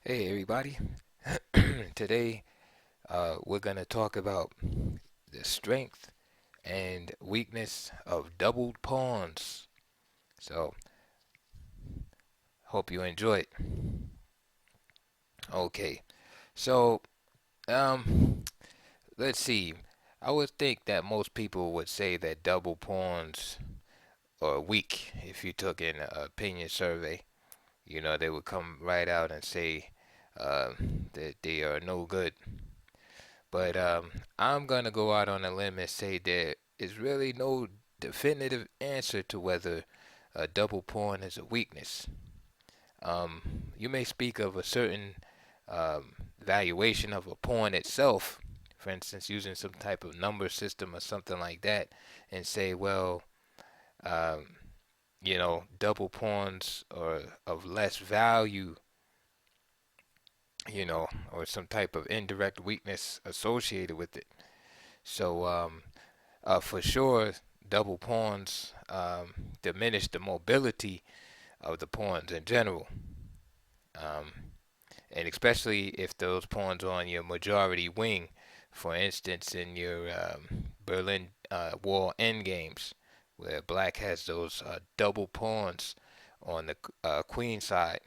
Hey everybody. Today we're going to talk about the strength and weakness of doubled pawns. So, hope you enjoy it. Okay. So, um let's see. I would think that most people would say that double pawns are weak if you took an opinion survey. They would come right out and say uh, that they are no good. But I'm going to go out on a limb and say there is really no definitive answer to whether a double pawn is a weakness. You may speak of a certain valuation of a pawn itself, for instance, using some type of number system or something like that, and say, well, um, double pawns are of less value, or some type of indirect weakness associated with it. So, for sure, double pawns diminish the mobility of the pawns in general, um, and especially if those pawns are on your majority wing. For instance, in your Berlin Wall endgames, where black has those double pawns on the queen side,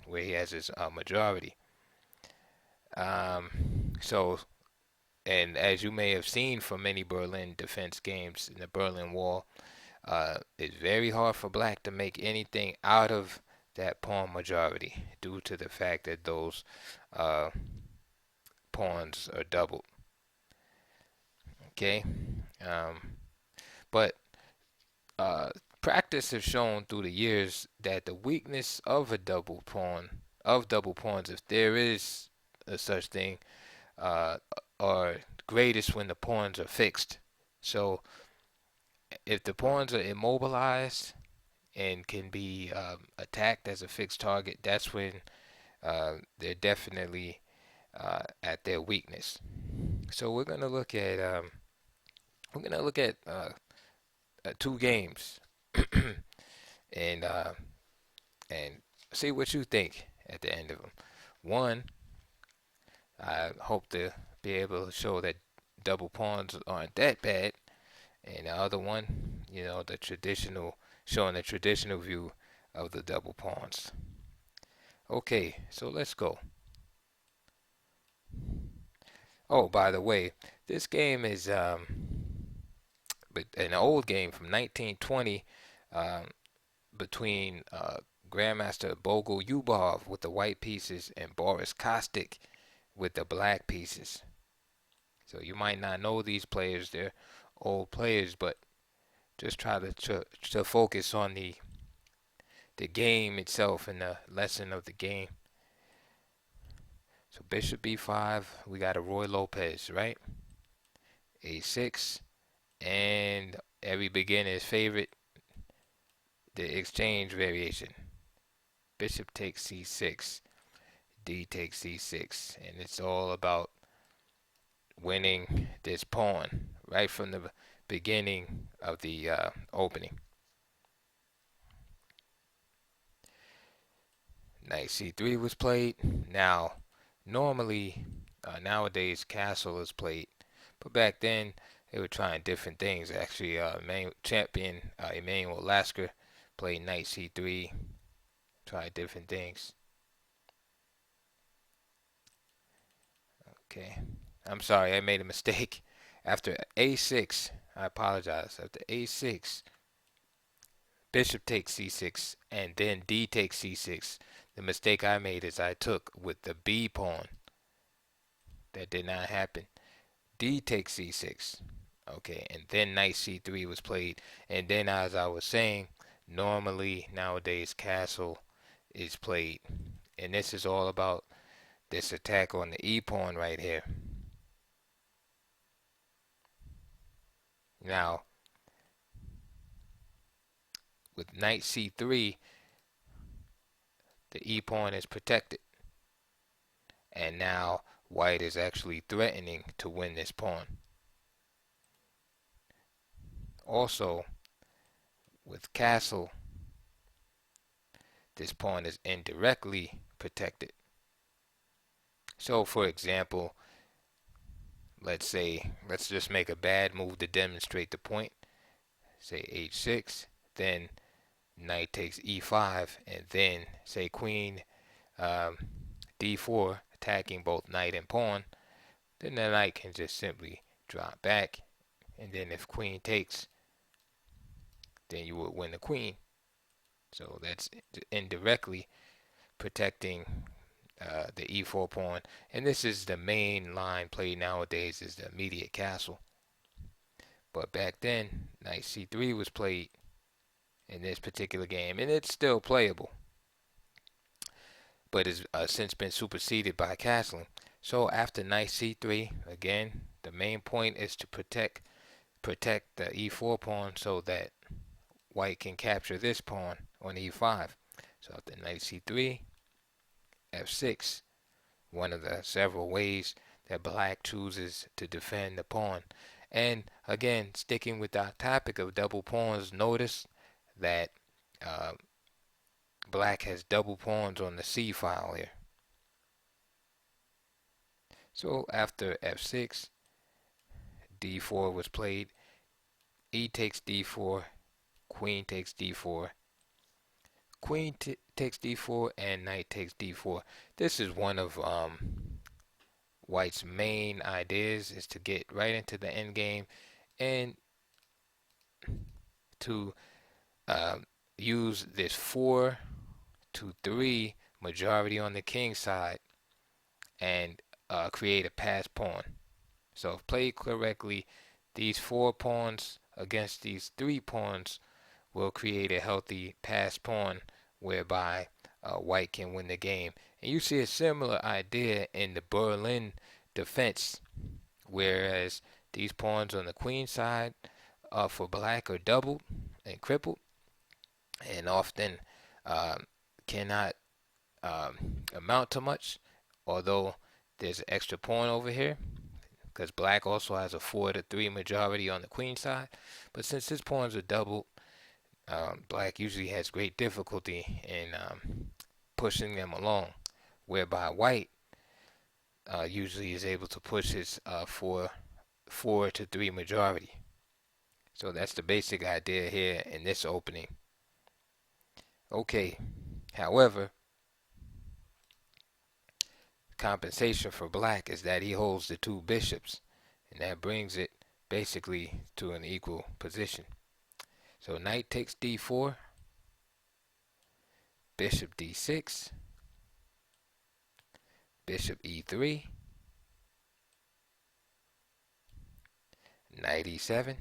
where he has his majority. So, and as you may have seen from many Berlin defense games in the Berlin Wall, it's very hard for black to make anything out of that pawn majority due to the fact that those uh, pawns are doubled. Okay, um, but uh, practice has shown through the years that the weakness of a double pawn, of double pawns, if there is a such thing, uh, are greatest when the pawns are fixed. So if the pawns are immobilized and can be attacked as a fixed target, that's when they're definitely at their weakness. So we're gonna look at two games and and see what you think at the end of them. One, I hope to be able to show that double pawns aren't that bad, and the other one, the traditional, showing the traditional view of the double pawns. Okay, so let's go. Oh, by the way, this game is an old game from 1920 um, between Grandmaster Bogo Yubov with the white pieces and Boris Kostic with the black pieces. So you might not know these players; they're old players, but just try to focus on the game itself and the lesson of the game. So Bishop B5, we got a Roy Lopez, right? A6, and every beginner's favorite, the exchange variation. Bishop takes C6, D takes C6, and it's all about winning this pawn right from the beginning of the opening. Knight C3 was played. Now, normally, nowadays, castle is played, but back then they were trying different things. Actually, champion Emmanuel Lasker played Knight C3, tried different things. Okay, I'm sorry, I made a mistake. After A6, I apologize. After A6, Bishop takes C6, and then D takes C6. The mistake I made is I took with the B pawn. That did not happen. D takes C6. Okay, and then Knight C3 was played. And then, as I was saying, normally nowadays Castle is played. And this is all about this attack on the E pawn right here. Now, with Knight C3, the E pawn is protected. And now White is actually threatening to win this pawn. Also, with Castle, this pawn is indirectly protected. So, for example, let's just make a bad move to demonstrate the point. Say h6, then knight takes e5, and then say queen um, d4, attacking both knight and pawn. Then the knight can just simply drop back, and then if queen takes, then you would win the queen. So that's indirectly protecting the e4 pawn. And this is the main line played nowadays, is the immediate castle. But back then, knight c3 was played in this particular game, and it's still playable, but has since been superseded by castling. So after knight c3, again, the main point is to protect the e4 pawn so that white can capture this pawn on e5. So after knight c3, f6, one of the several ways that black chooses to defend the pawn. And again, sticking with our topic of double pawns, notice that uh, black has double pawns on the c file here. So after f6, d4 was played, e takes d4, queen takes d4, queen takes d4, and knight takes d4. This is one of white's main ideas, is to get right into the end game and to use this 4-3 majority on the king side and create a pass pawn. So if played correctly, these 4 pawns against these 3 pawns will create a healthy pass pawn whereby white can win the game. And you see a similar idea in the Berlin defense, whereas these pawns on the queen side for black are doubled and crippled, and often cannot amount to much, although there's an extra pawn over here because black also has a 4-3 majority on the queen side. But since his pawns are doubled, black usually has great difficulty in pushing them along, whereby white usually is able to push his 4-3 majority. So that's the basic idea here in this opening. Okay, however, compensation for black is that he holds the 2 bishops, and that brings it basically to an equal position. So knight takes d4, bishop d6, bishop e3, knight e7,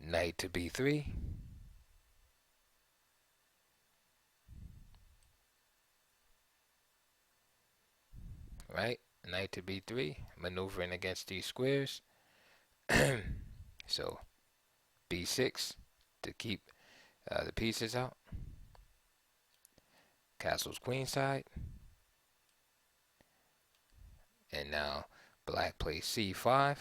knight to b3, right? Knight to b3, maneuvering against these squares. So b6 to keep the pieces out. Castle's queen side. And now black plays c5.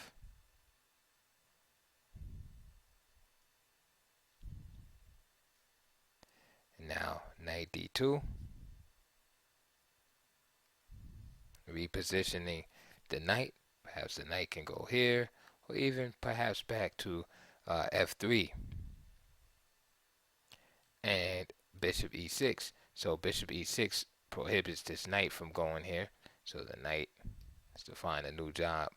And now knight d2. Repositioning the knight. Perhaps the knight can go here, or even perhaps back to f3. And bishop e6. So bishop e6 prohibits this knight from going here. So the knight has to find a new job.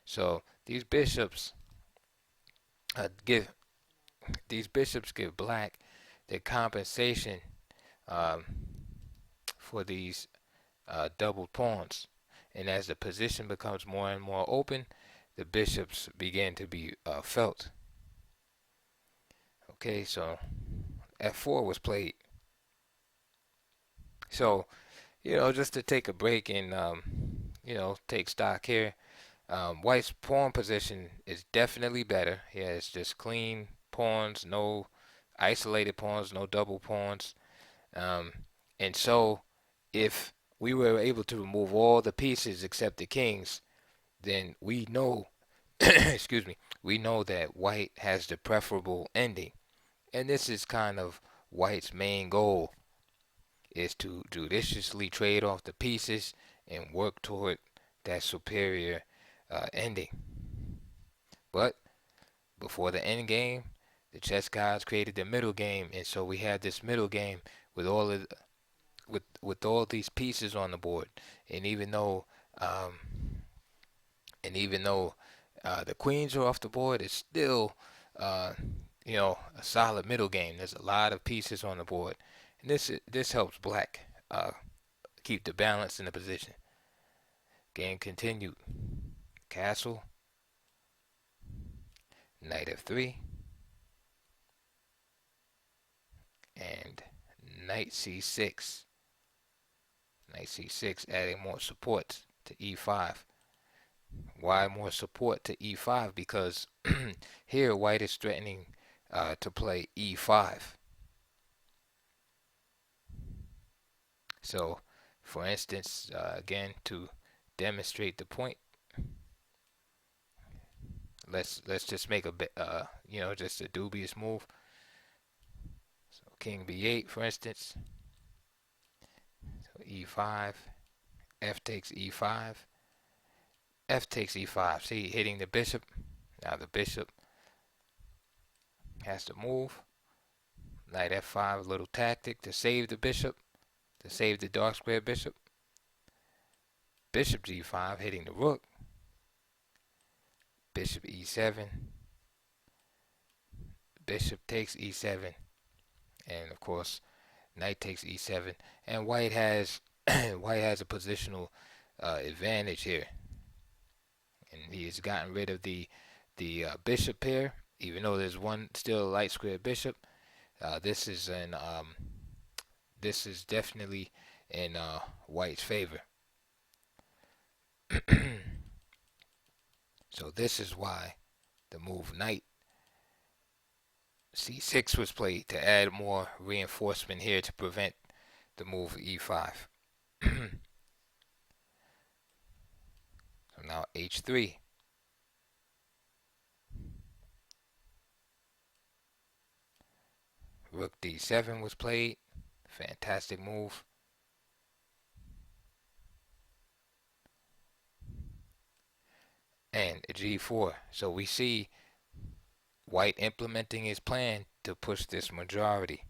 So these bishops give black the compensation for these doubled pawns. And as the position becomes more and more open, the bishops begin to be felt. Okay, so f4 was played. So, just to take a break and, take stock here, white's pawn position is definitely better. He has just clean pawns, no isolated pawns, no double pawns. And so, if we were able to remove all the pieces except the kings, then we know, excuse me, we know that white has the preferable ending. And this is kind of white's main goal, is to judiciously trade off the pieces and work toward that superior ending. But before the end game, the chess gods created the middle game, and so we had this middle game with all these pieces on the board. And even though um, the queens are off the board, it's still uh, a solid middle game. There's a lot of pieces on the board, and this helps black keep the balance in the position. Game continued. Castle, knight f3, and knight c6. Knight c6 adding more support to e5. Why more support to e5? Because here white is threatening to play e5. So, for instance, again to demonstrate the point, let's just make a bit, just a dubious move. So king b8, for instance. So e5, f takes e5, f takes e5. See, hitting the bishop. Now the bishop has to move. Knight f5, a little tactic to save the bishop, to save the dark square bishop. Bishop g5, hitting the rook. Bishop e7. Bishop takes e7. And of course, knight takes e7. And white has white has a positional advantage here. And he has gotten rid of the bishop pair, even though there's one still light square bishop. This is definitely in white's favor. So this is why the move knight c6 was played, to add more reinforcement here to prevent the move e5. So now h3. Rook d7 was played. Fantastic move. And g4. So we see white implementing his plan to push this majority.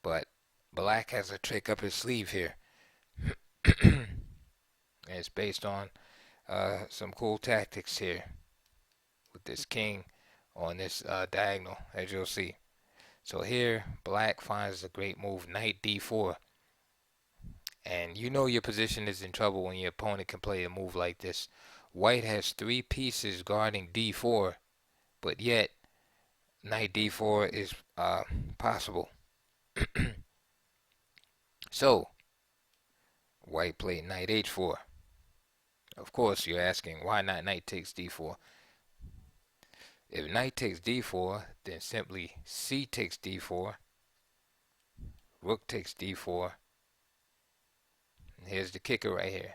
But black has a trick up his sleeve here. And it's based on some cool tactics here with this king on this diagonal, as you'll see. So here, black finds a great move, knight d4. And you know your position is in trouble when your opponent can play a move like this. White has 3 pieces guarding d4, but yet knight d4 is possible. So, white played knight h4. Of course, you're asking, why not knight takes d4? If knight takes d4, then simply c takes d4, rook takes d4, and here's the kicker right here.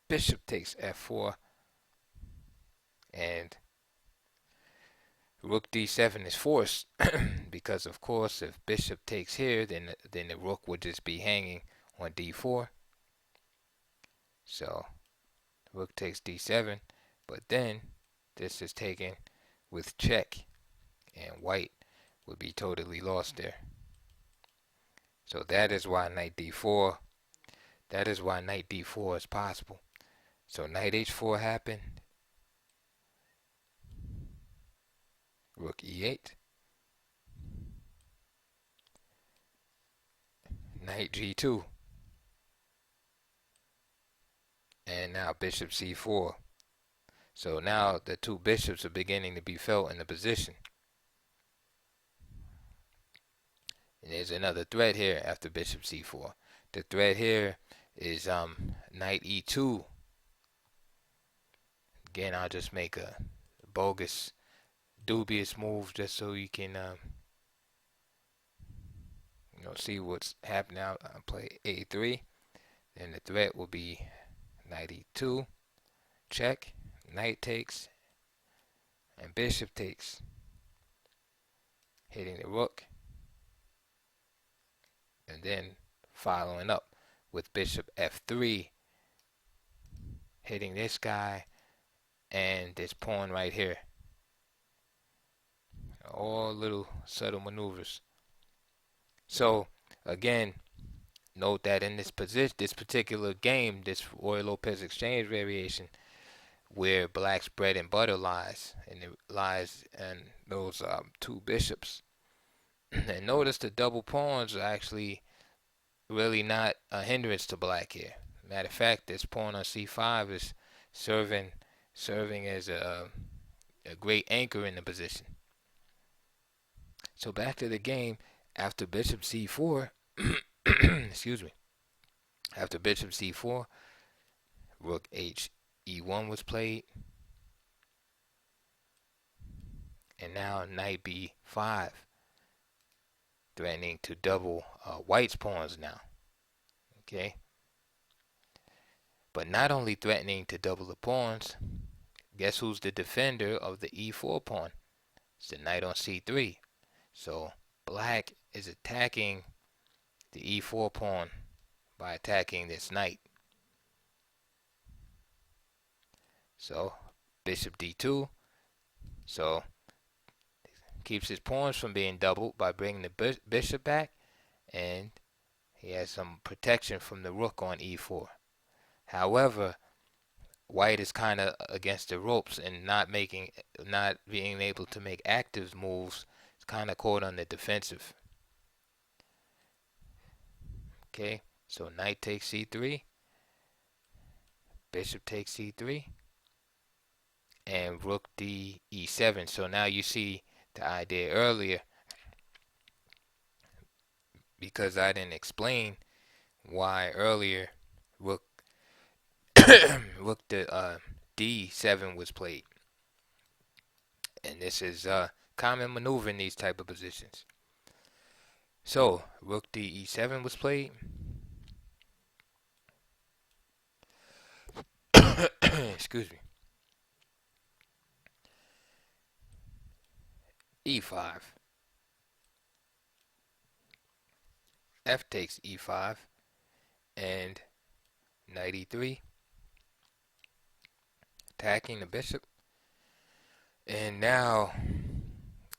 Bishop takes f4, and rook d7 is forced because, of course, if bishop takes here, then the rook would just be hanging on d4. So rook takes d7, but then this is taken with check, and white would be totally lost there. So that is why knight d4. That is why knight d4 is possible. So knight h4 happened. Rook e8. Knight g2. And now bishop c4. So now the 2 bishops are beginning to be felt in the position. And there's another threat here after bishop c4. The threat here is knight e2. Again, I'll just make a bogus, dubious move just so you can see what's happening. I'll play a3. Then the threat will be knight e2, check, knight takes, and bishop takes, hitting the rook. then following up with bishop f3, hitting this guy and this pawn right here. All little subtle maneuvers. So again, note that in this particular game, this Roy Lopez exchange variation, where black's bread and butter lies, and it lies in those two bishops. And notice the double pawns are actually really not a hindrance to black here. Matter of fact, this pawn on c5 is serving as a great anchor in the position. So back to the game. After bishop c4, excuse me. After bishop c4, rook h e1 was played, and now knight b5, threatening to double white's pawns now. Okay, but not only threatening to double the pawns, guess who's the defender of the e4 pawn? It's the knight on c3. So black is attacking the e4 pawn by attacking this knight. So bishop d2. So keeps his pawns from being doubled by bringing the bishop back, and he has some protection from the rook on e4. However, white is kind of against the ropes and not being able to make active moves. It's kind of caught on the defensive. Okay, so knight takes c3, bishop takes c3, and rook d e7. So now you see the idea earlier, because I didn't explain why earlier rook the d7 was played. And this is common maneuver in these type of positions. So rook d e7 was played. Excuse me. e5. F takes e5, and knight e3, attacking the bishop. And now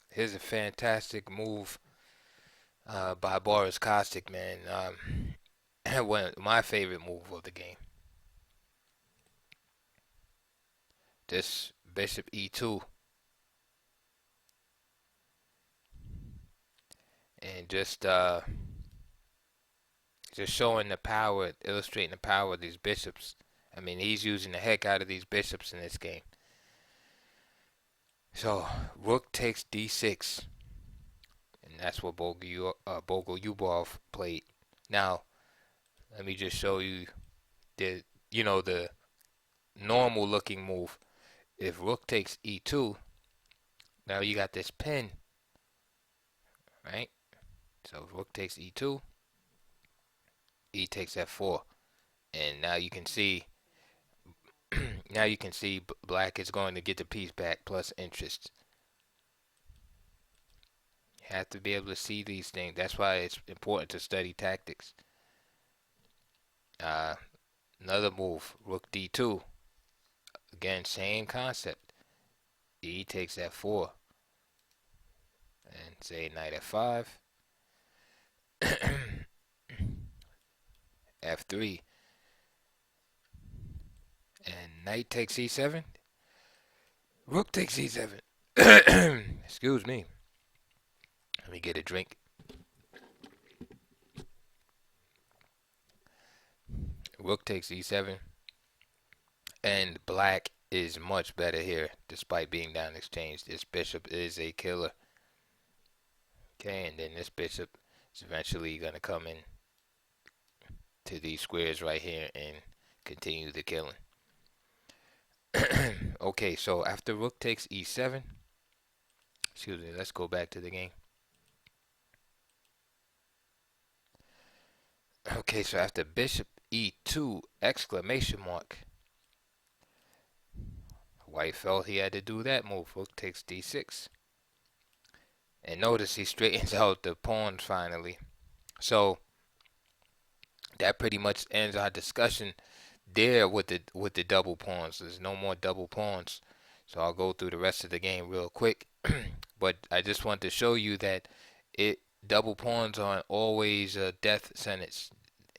here's a fantastic move by Boris Kostic, man. One of my favorite move of the game. This bishop e2, and just showing the power, illustrating the power of these bishops. I mean, he's using the heck out of these bishops in this game. So rook takes d6, and that's what Bogolyubov played. Now, let me just show you the normal looking move. If rook takes e2, now you got this pin, right? So if rook takes e2, e takes f4, and now you can see black is going to get the piece back plus interest. You have to be able to see these things. That's why it's important to study tactics. Another move, rook d2. Again, same concept. E takes f4, and say knight f5, f3, and knight takes e7. Rook takes e7. Excuse me. Let me get a drink. Rook takes e7. And black is much better here, despite being down exchange. This bishop is a killer. Okay, and then this bishop is eventually going to come in to these squares right here and continue the killing. Okay, so after rook takes e7, excuse me, let's go back to the game. Okay, so after bishop e2, exclamation mark, white felt he had to do that move. Rook takes d6. And notice he straightens out the pawns finally. So that pretty much ends our discussion there with the double pawns. There's no more double pawns. So I'll go through the rest of the game real quick. But I just want to show you that it double pawns aren't always a death sentence.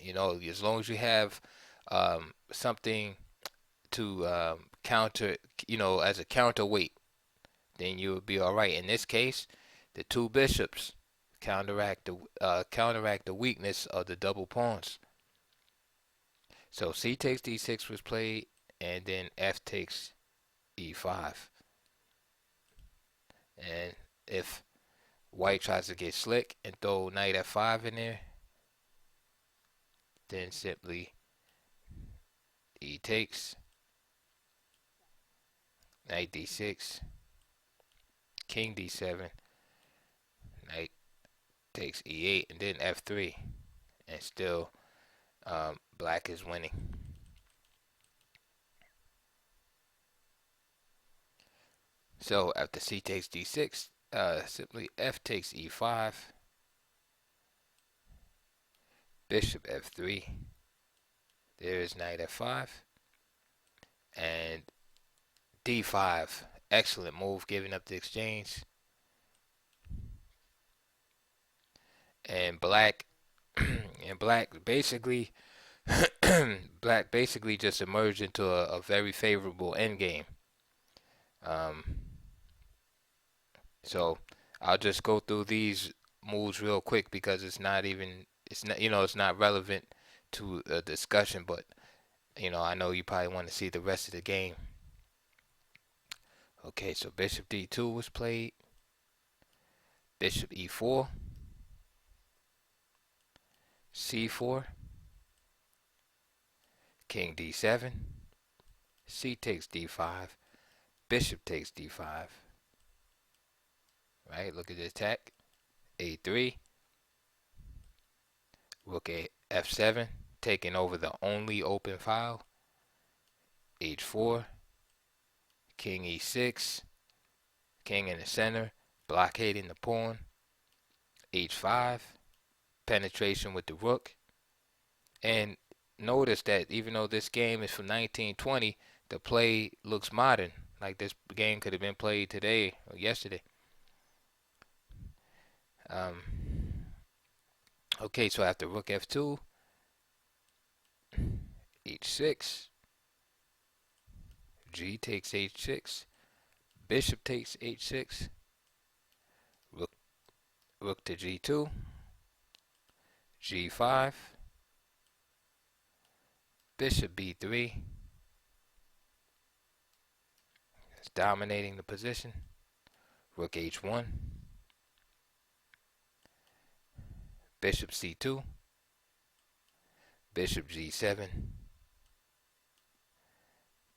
You know, as long as you have something to counter, you know, as a counterweight, then you would be all right. In this case, the two bishops counteract the weakness of the double pawns. So c takes d6 was played, and then f takes e5. And if white tries to get slick and throw knight f5 in there, then simply e takes, knight d6, king d7, knight takes e8, and then f3, and still black is winning. So after c takes d6, simply f takes e5, bishop f3, there is knight f5, and d5. Excellent move, giving up the exchange. And black and black basically black basically just emerged into a very favorable endgame. Um, so I'll just go through these moves real quick because it's not relevant to a discussion, but I know you probably want to see the rest of the game. Okay, so bishop d2 was played, bishop e4, c4, king d7, c takes d5, bishop takes d5. Right, look at the attack. a3, rook a f7, taking over the only open file. h4, king e6, king in the center, blockading the pawn. h5, penetration with the rook. And notice that even though this game is from 1920, the play looks modern. Like this game could have been played today or yesterday. Okay, so after rook f2, h6, g takes h6, bishop takes h6, rook to g2, g5, bishop b3. It's dominating the position. Rook h1, bishop c2, bishop g7,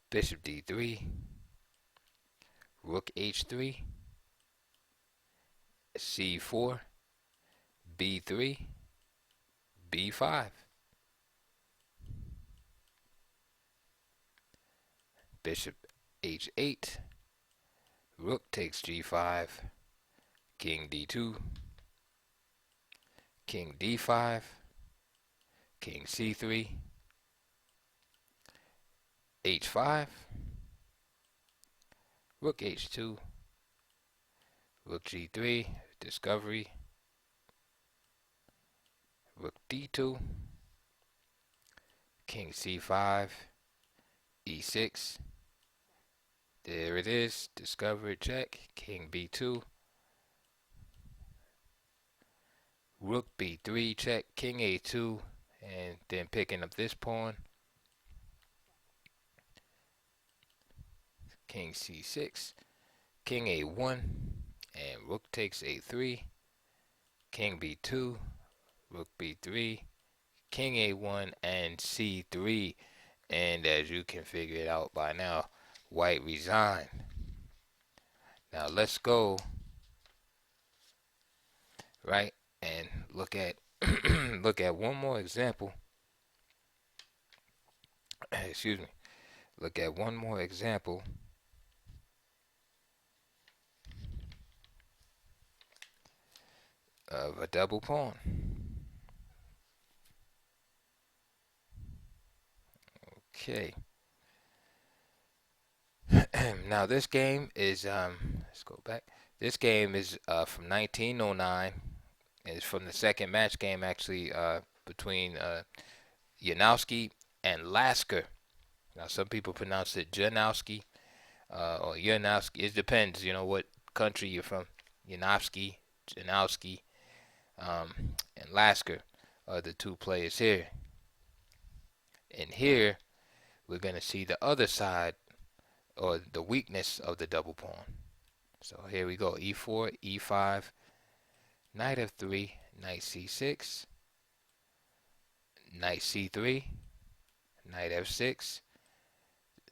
bishop d3, rook h3, c4, b3, b5, bishop h8, rook takes g5, king d2, king d5, king c3, h5, rook h2, rook g3, discovery, rook d2, king c5, e6, there it is, discovery check, king b2, rook b3 check, king a2, and then picking up this pawn, king c6, king a1, and rook takes a3, king b2, rook b3, king a1, and c3. And as you can figure it out by now, white resigned. Now let's go right and look at look at one more example. Excuse me. Look at one more example of a double pawn. Okay. Now this game is let's go back. This game is from 1909. It's from the second match game actually between Janowski and Lasker. Now some people pronounce it Janowski or Janowski. It depends, what country you're from. Janowski, and Lasker are the two players here. And here we're gonna see the other side or the weakness of the double pawn. So here we go, e4, e5, knight f3, knight c6, knight c3, knight f6,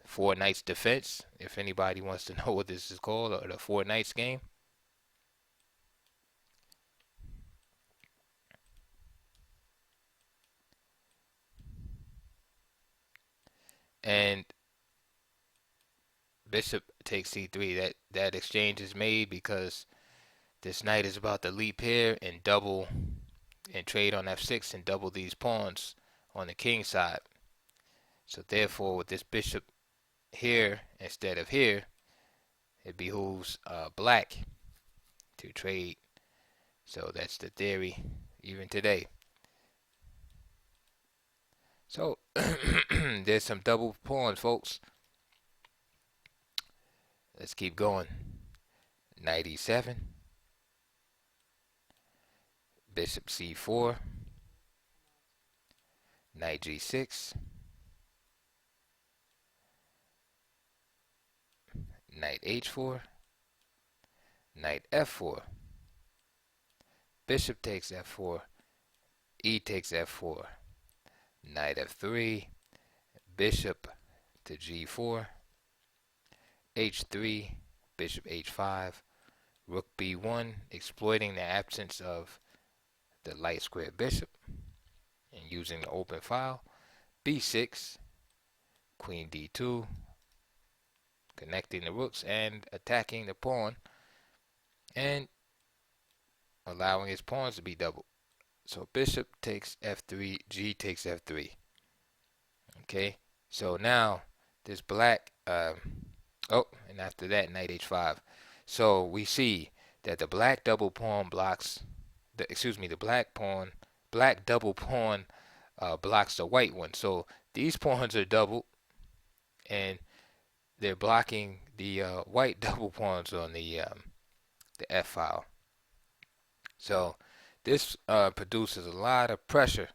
four knights defense, if anybody wants to know what this is called, or the four knights game. And bishop takes c3. That exchange is made because this knight is about to leap here and double and trade on f6 and double these pawns on the king side. So therefore, with this bishop here instead of here, it behooves black to trade. So that's the theory even today. So there's some double pawns, folks. Let's keep going. Knight e7, bishop c4, knight g6, knight h4, knight f4, bishop takes f4, e takes f4, knight f3, bishop to g4, h3, bishop h5, rook b1, exploiting the absence of the light square bishop and using the open file, b6, queen d2, connecting the rooks and attacking the pawn and allowing his pawns to be doubled. So bishop takes f3, g takes f3. Okay, so now this black, and after that knight h5. So we see that the black double pawn blocks, the black double pawn blocks the white one. So these pawns are doubled, and they're blocking the white double pawns on the f file. So this produces a lot of pressure.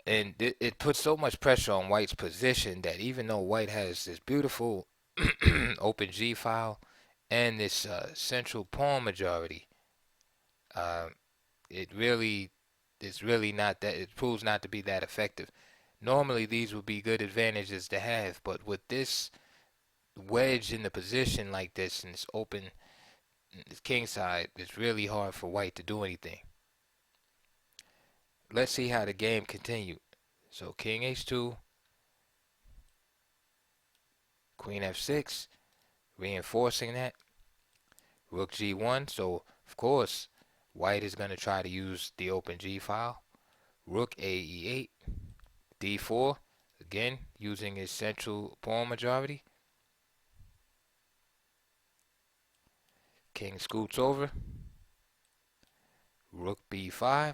And it puts so much pressure on white's position that even though white has this beautiful open G file and this central pawn majority, it's really not that, it proves not to be that effective. Normally these would be good advantages to have, but with this wedge in the position like this and this open this king side, it's really hard for white to do anything. Let's see how the game continued. So king h2, queen f6, reinforcing that. Rook g1, so of course white is going to try to use the open G file. Rook a e8, d4, again using his central pawn majority. King scoots over. Rook b5.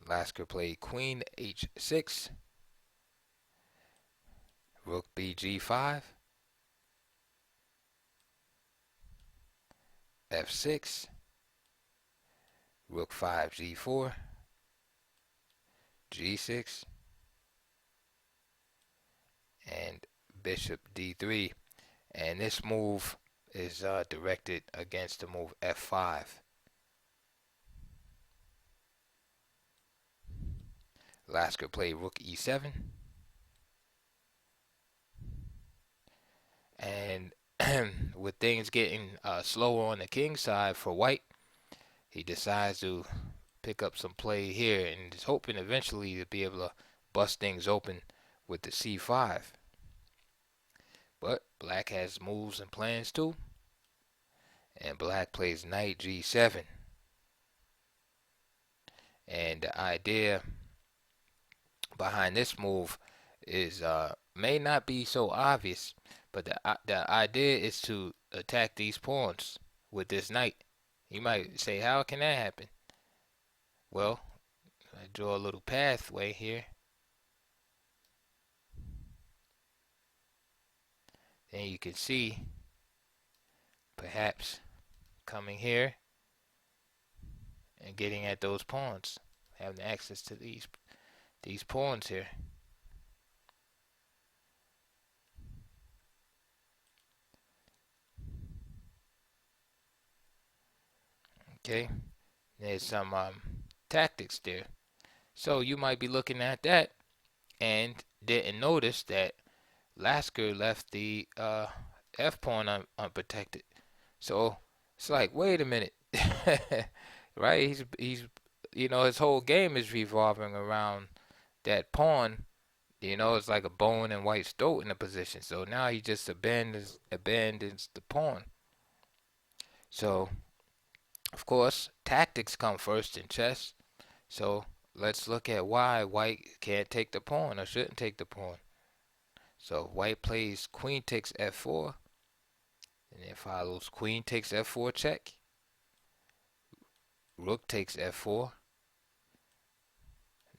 Lasker played queen h6. Rook bg5. f6. Rook 5 g4. g6. And bishop d3. And this move is directed against the move f5. Lasker played rook e7. And with things getting slower on the king side for white, he decides to pick up some play here and is hoping eventually to be able to bust things open with the c5. But black has moves and plans too. And black plays knight g7. And the idea behind this move is may not be so obvious, but the idea is to attack these pawns with this knight. You might say, how can that happen? Well, I draw a little pathway here. Then you can see perhaps coming here and getting at those pawns, having access to these pawns here. Okay, there's some tactics there. So you might be looking at that and didn't notice that Lasker left the F pawn unprotected. So it's like, wait a minute, right? He's his whole game is revolving around that pawn. It's like a bone and white's throat in a position. So now he just abandons the pawn. So of course, tactics come first in chess. So let's look at why white can't take the pawn or shouldn't take the pawn. So white plays queen takes f4, and then follows queen takes f4 check, rook takes f4,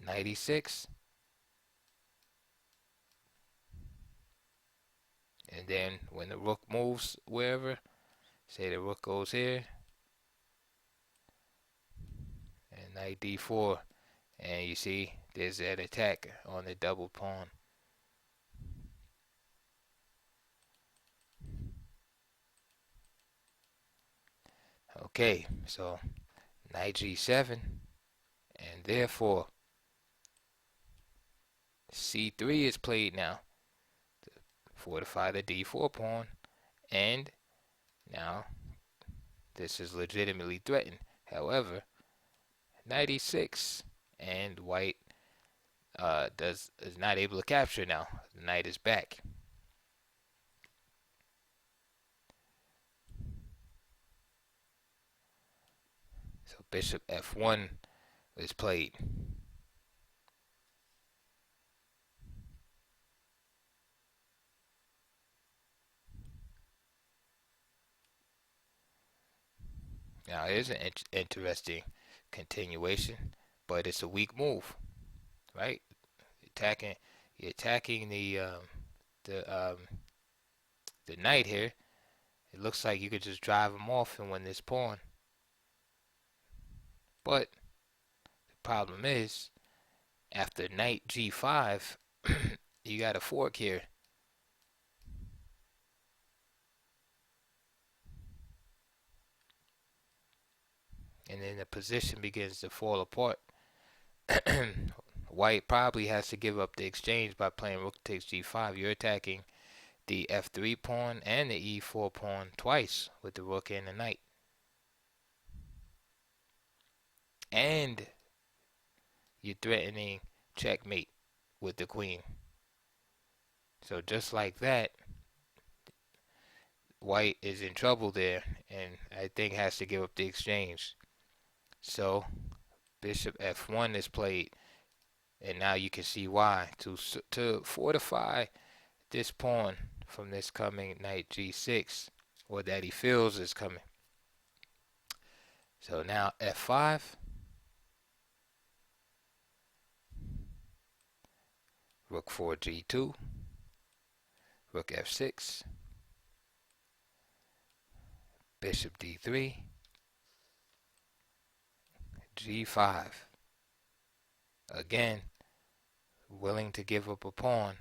knight e6, and then when the rook moves wherever, say the rook goes here, and knight d4, and you see there's that attack on the double pawn. Okay, so knight g7, and therefore c3 is played now to fortify the d4 pawn, and now this is legitimately threatened. However, knight e6, and white is not able to capture now. The knight is back. So bishop f1 is played. Now here's an interesting continuation, but it's a weak move, right? You're attacking the um, the knight here. It looks like you could just drive him off and win this pawn. But the problem is, after knight g5, you got a fork here. And then the position begins to fall apart. White probably has to give up the exchange by playing rook takes g5. You're attacking the f3 pawn and the e4 pawn twice with the rook and the knight. And you're threatening checkmate with the queen. So just like that, white is in trouble there, and I think has to give up the exchange. So bishop f1 is played, and now you can see why. To fortify this pawn from this coming knight g6, or that he feels is coming. So now f5, rook 4 g2, rook f6, bishop d3, g5. Again, willing to give up a pawn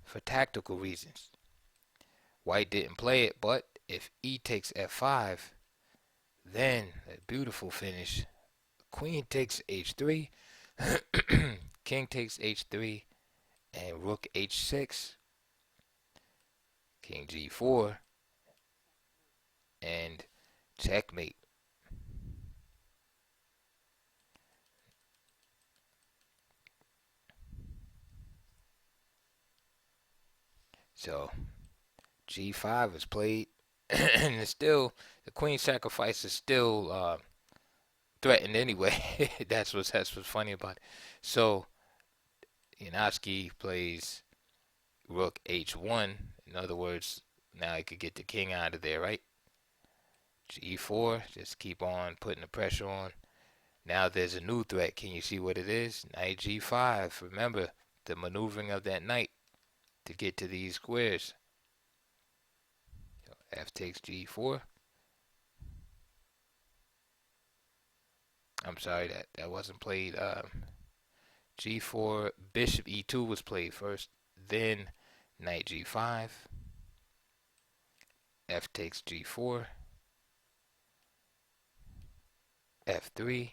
for tactical reasons. White didn't play it, but if e takes f5, then a beautiful finish. Queen takes h3, king takes h3, and rook h6, king g4, and checkmate. So g5 is played, and it's still, the queen sacrifice is still threatened anyway. That's what's funny about it. So Yanowski plays rook h1. In other words, now he could get the king out of there, right? G4, just keep on putting the pressure on. Now there's a new threat. Can you see what it is? Knight G5. Remember the maneuvering of that knight to get to these squares. F takes G4. I'm sorry that wasn't played. G4, Bishop E2 was played first. Then Knight G5. F takes G4. F3.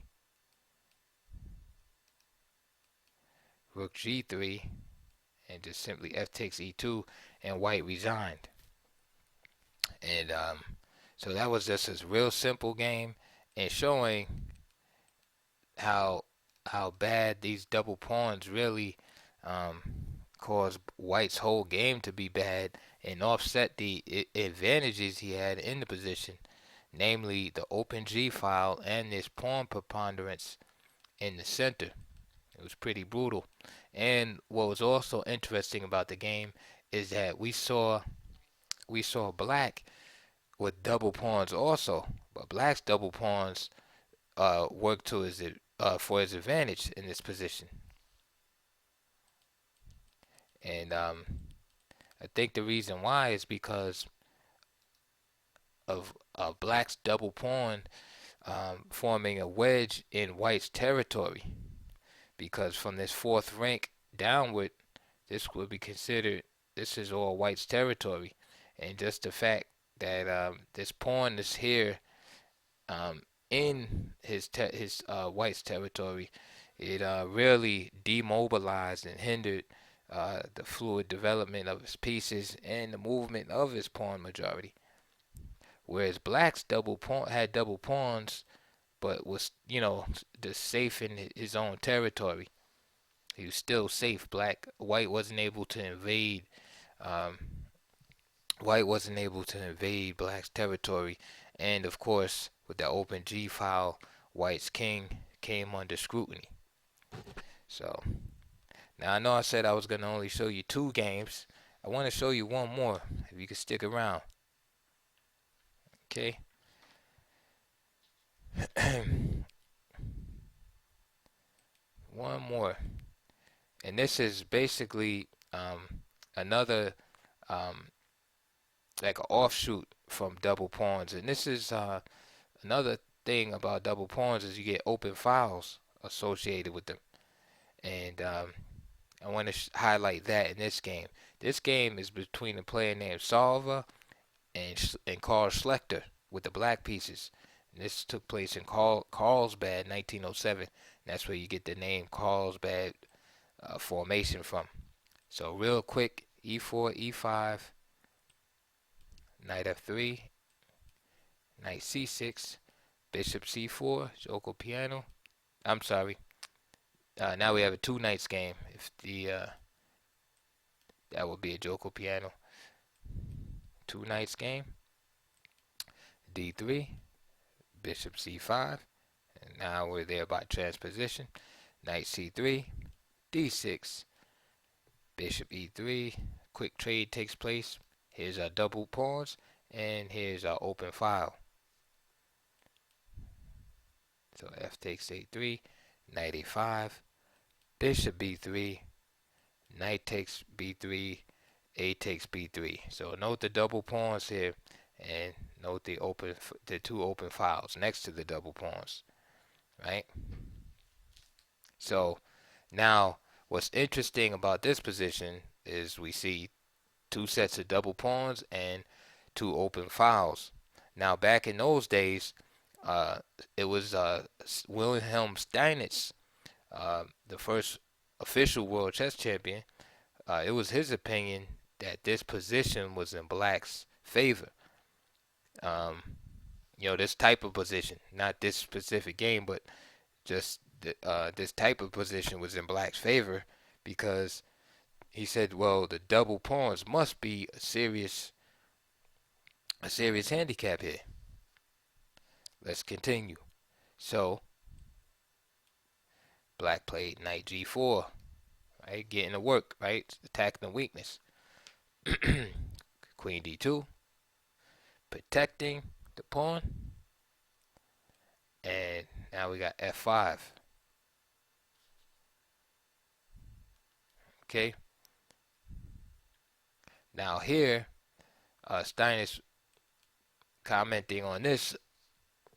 Rook G3. And just simply F takes E2. And white resigned. And so that was just a real simple game, and showing how bad these double pawns really um, caused White's whole game to be bad and offset the advantages he had in the position, namely the open G file and this pawn preponderance in the center. It was pretty brutal. And what was also interesting about the game is that we saw Black with double pawns also, but Black's double pawns work to his for his advantage in this position. And I think the reason why is because of Black's double pawn forming a wedge in White's territory. Because from this fourth rank downward, this would be considered, this is all White's territory. And just the fact that this pawn is here in his White's territory, it really demobilized and hindered the fluid development of his pieces and the movement of his pawn majority. Whereas Black's double pawn had double pawns, but was just safe in his own territory. He was still safe. White wasn't able to invade. Um, White wasn't able to invade Black's territory, and of course, with the open G file, White's king came under scrutiny. So now I know I said I was gonna only show you 2 games. I want to show you one more, if you can stick around. Okay. One more, and this is basically another like an offshoot from double pawns. And this is another thing about double pawns is you get open files associated with them. And I want to highlight that in this game. This game is between a player named Salva and Carl Schlechter with the black pieces. And this took place in Carlsbad, 1907. That's where you get the name Carlsbad formation from. So real quick, E4, E5, Knight F3, Knight C6, Bishop C4, Joko piano. I'm sorry. Now we have a 2 knights game. If the that would be a Joko piano. 2 knights game. D3, Bishop C5, and now we're there by transposition. Knight C3, D6, Bishop E3. Quick trade takes place. Here's our double pawns, and here's our open file. So F takes A3, Knight A5, Bishop B3, Knight takes B3, A takes B3. So note the double pawns here, and note the 2 open files next to the double pawns, right? So now what's interesting about this position is we see 2 sets of double pawns and 2 open files. Now back in those days, it was Wilhelm Steinitz, the first official world chess champion. It was his opinion that this position was in Black's favor. This type of position, not this specific game, but just this type of position was in Black's favor because he said, well, the double pawns must be a serious handicap here. Let's continue. So Black played knight g4, right? Getting to work, right? Attacking the weakness. Queen d2, protecting the pawn. And now we got f5. Okay. Now here, Stein is commenting on this,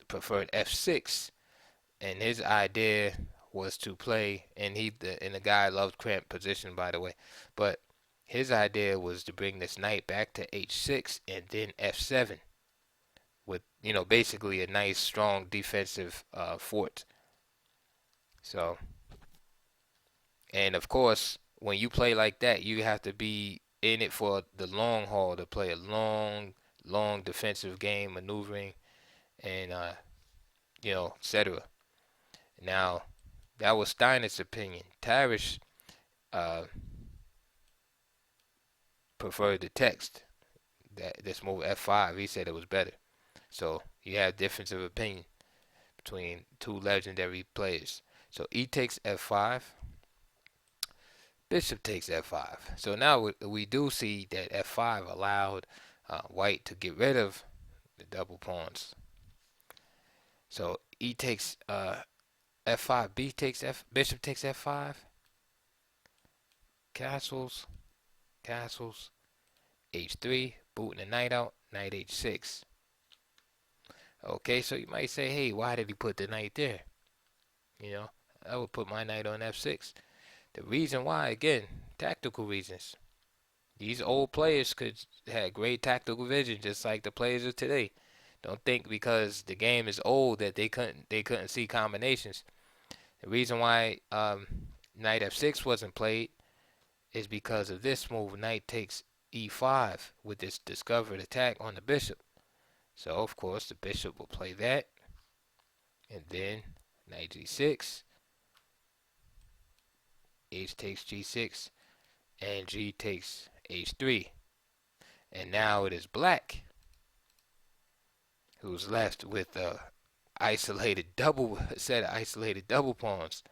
preferred f6, and his idea was to play, and the guy loved cramped position, by the way, but his idea was to bring this knight back to h6 and then f7 with, basically a nice strong defensive fort. So, and of course, when you play like that, you have to be in it for the long haul to play a long defensive game, maneuvering, and etc. Now, that was Steiner's opinion. Tarish uh, preferred the text. That this move f5, he said it was better. So you have difference of opinion between two legendary players. So e takes f5, bishop takes f5. So now we do see that f5 allowed white to get rid of the double pawns. So e takes f5, b takes bishop takes f5, castles, h3, booting the knight out, knight h6. Okay, so you might say, hey, why did he put the knight there? I would put my knight on f6. The reason why, again, tactical reasons. These old players could have great tactical vision, just like the players of today. Don't think because the game is old that they couldn't see combinations. The reason why knight f6 wasn't played is because of this move, knight takes e5 with this discovered attack on the bishop. So of course the bishop will play that, and then knight g6, h takes g6, and g takes h3. And now it is black who's left with a set of isolated double pawns.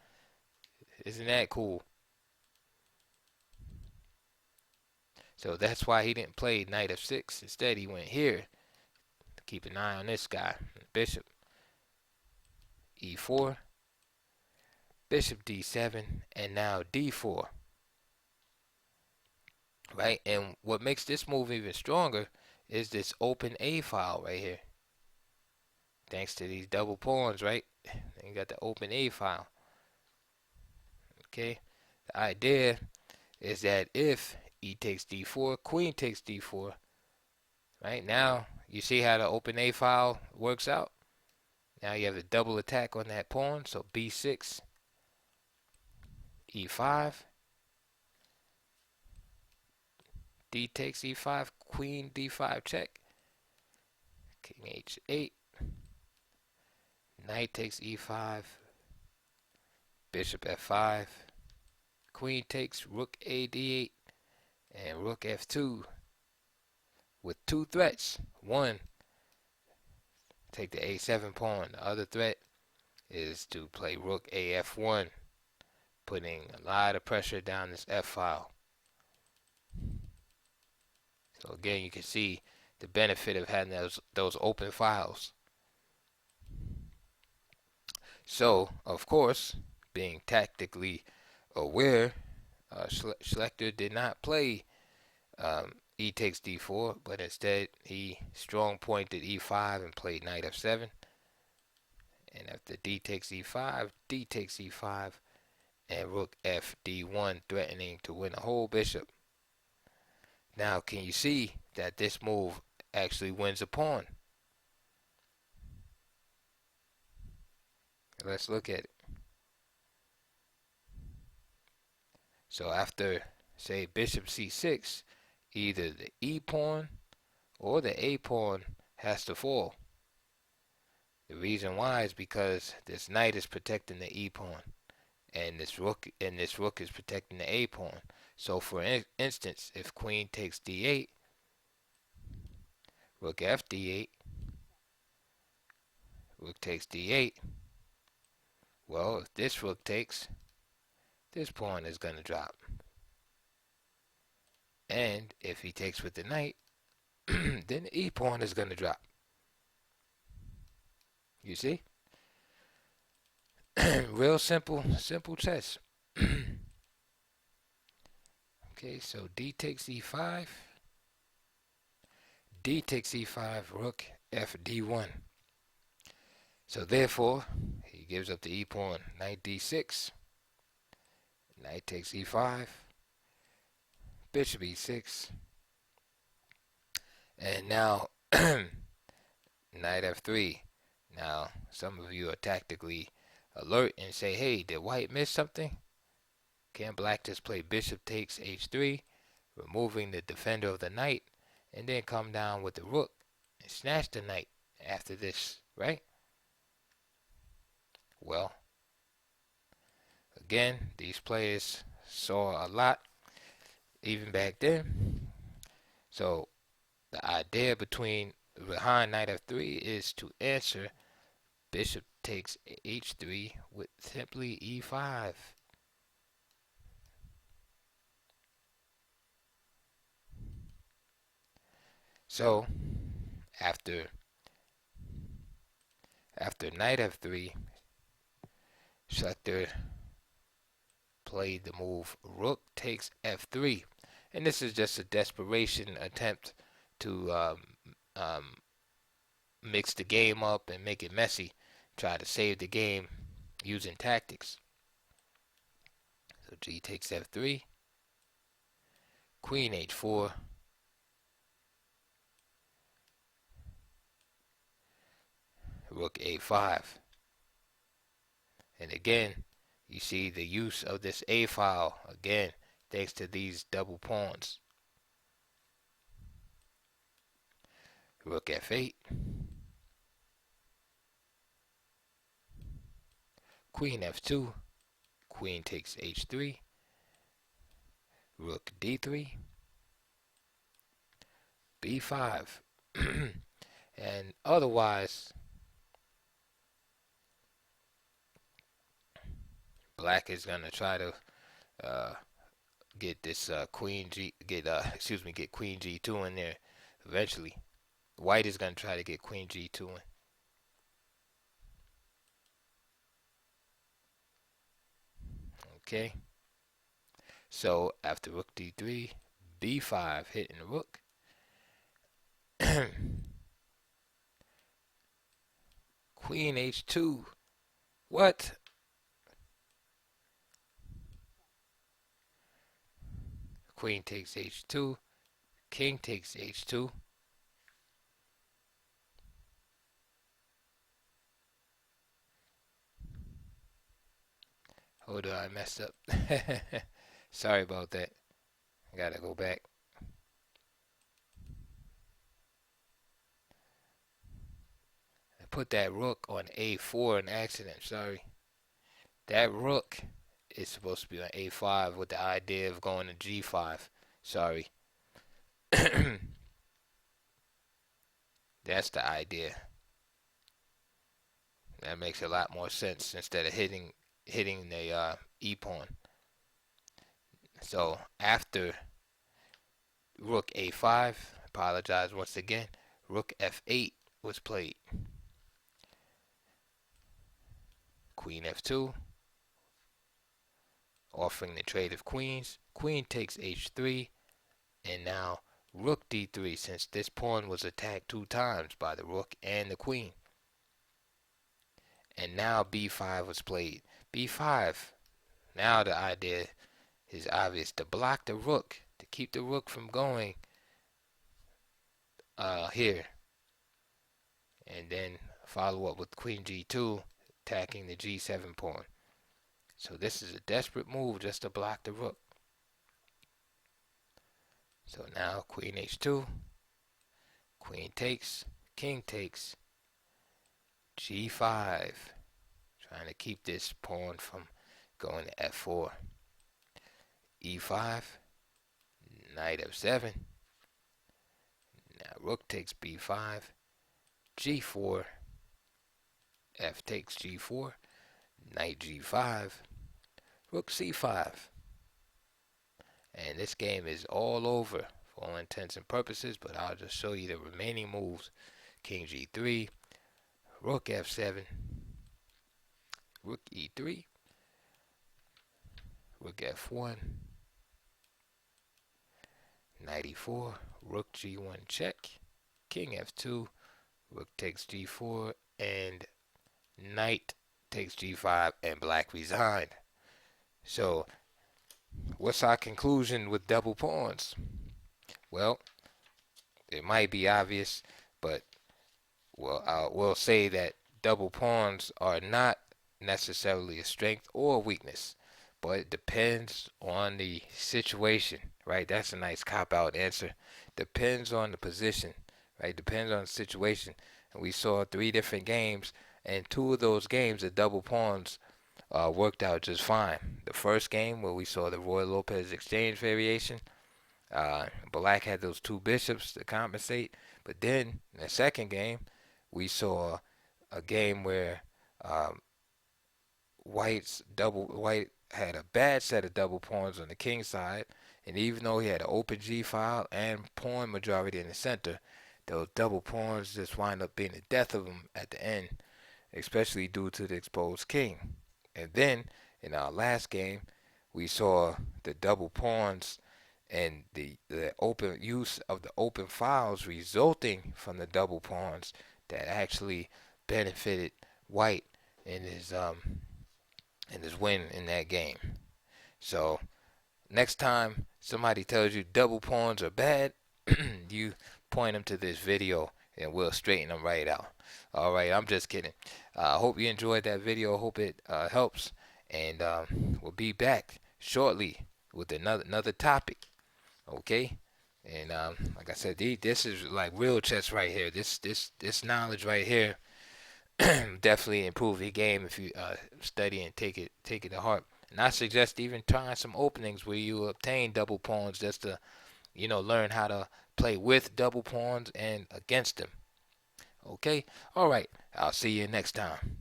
Isn't that cool? So that's why he didn't play knight f6. Instead, he went here to keep an eye on this guy. Bishop e4, bishop d7, and now d4. Right? And what makes this move even stronger is this open A file right here. Thanks to these double pawns, right? You got the open A file. Okay? The idea is that if e takes d4, queen takes d4, right? Now, you see how the open A file works out? Now you have a double attack on that pawn, so b6, e5, d takes e5, queen d5 check, king h8, knight takes e5, bishop f5, queen takes rook a d8, and rook f2 with two threats. One, take the a7 pawn. The other threat is to play rook a f1, putting a lot of pressure down this f file. So again, you can see the benefit of having those open files. So, of course, being tactically aware, Schlechter did not play e takes d4, but instead he strong pointed e5 and played knight f7. And after d takes e5, d takes e5, and rook f d1, threatening to win a whole bishop. Now, can you see that this move actually wins a pawn? Let's look at it. So after, say, bishop c6, either the e pawn or the a pawn has to fall. The reason why is because this knight is protecting the e pawn, and this rook is protecting the a pawn. So for instance, if queen takes d8, rook f d8, rook takes d8, Well, if this rook takes, this pawn is going to drop. And if he takes with the knight, then the e pawn is going to drop. You see? Real simple chess. Okay, so d takes e5. D takes e5, rook f d1. So therefore, he gives up the e pawn, knight d6. Knight takes e5, bishop e6, and now knight f3. Now, some of you are tactically alert and say, hey, did white miss something? Can black just play bishop takes h3, removing the defender of the knight, and then come down with the rook and snatch the knight after this, right? Well, again, these players saw a lot even back then. So the idea behind knight f3 is to answer bishop takes h3 with simply e5. So after knight f3, Schlechter played the move rook takes f3, and this is just a desperation attempt to mix the game up and make it messy, try to save the game using tactics. So g takes f3, queen h4, rook a5. And again, you see the use of this a file again thanks to these double pawns. Rook f8, queen f2, queen takes h3, rook d3, b5. And otherwise, black is gonna try to get this queen g get queen g2 in there eventually. White is gonna try to get queen g2 in. Okay. So after rook d3, b5 hitting the rook. Queen h2. What? Queen takes h2. King takes h2. Hold on, I messed up. Sorry about that. I gotta go back. I put that rook on a4 in accident. Sorry. That rook is supposed to be on a5 with the idea of going to g5. Sorry. That's the idea. That makes a lot more sense instead of hitting the e pawn. So after rook a5, apologize once again, rook f8 was played. Queen f2, offering the trade of queens. Queen takes h3, and now rook d3, since this pawn was attacked 2 times by the rook and the queen. And now b5 was played. b5, now the idea is obvious, to block the rook, to keep the rook from going here. And then follow up with queen g2, attacking the g7 pawn. So this is a desperate move just to block the rook. So now queen h2, queen takes, king takes, g5, trying to keep this pawn from going to f4. e5, knight f7. Now rook takes b5, g4, f takes g4, Knight G5, Rook C5. And this game is all over for all intents and purposes, but I'll just show you the remaining moves. King G3, Rook F7, Rook E3, Rook F1, Knight E4, Rook G1 check, King F2, Rook takes G4, and Knight takes G5, and Black resigned. So, what's our conclusion with double pawns? Well, it might be obvious, but we'll say that double pawns are not necessarily a strength or a weakness, but it depends on the situation, right? That's a nice cop-out answer. Depends on the position, right? Depends on the situation. And we saw 3 different games, and 2 of those games, the double pawns worked out just fine. The first game where we saw the Roy Lopez exchange variation, Black had those 2 bishops to compensate. But then in the second game, we saw a game where um, White had a bad set of double pawns on the king side, and even though he had an open G file and pawn majority in the center, those double pawns just wind up being the death of him at the end, especially due to the exposed king. And then in our last game, we saw the double pawns and the open use of the open files resulting from the double pawns that actually benefited White in his win in that game. So next time somebody tells you double pawns are bad, you point them to this video and we'll straighten them right out. All right, I'm just kidding. I hope you enjoyed that video. Hope it helps, and we'll be back shortly with another topic. Okay, and like I said, this is like real chess right here. This knowledge right here definitely improve your game if you study and take it to heart. And I suggest even trying some openings where you obtain double pawns just to learn how to play with double pawns and against them. Okay, all right. I'll see you next time.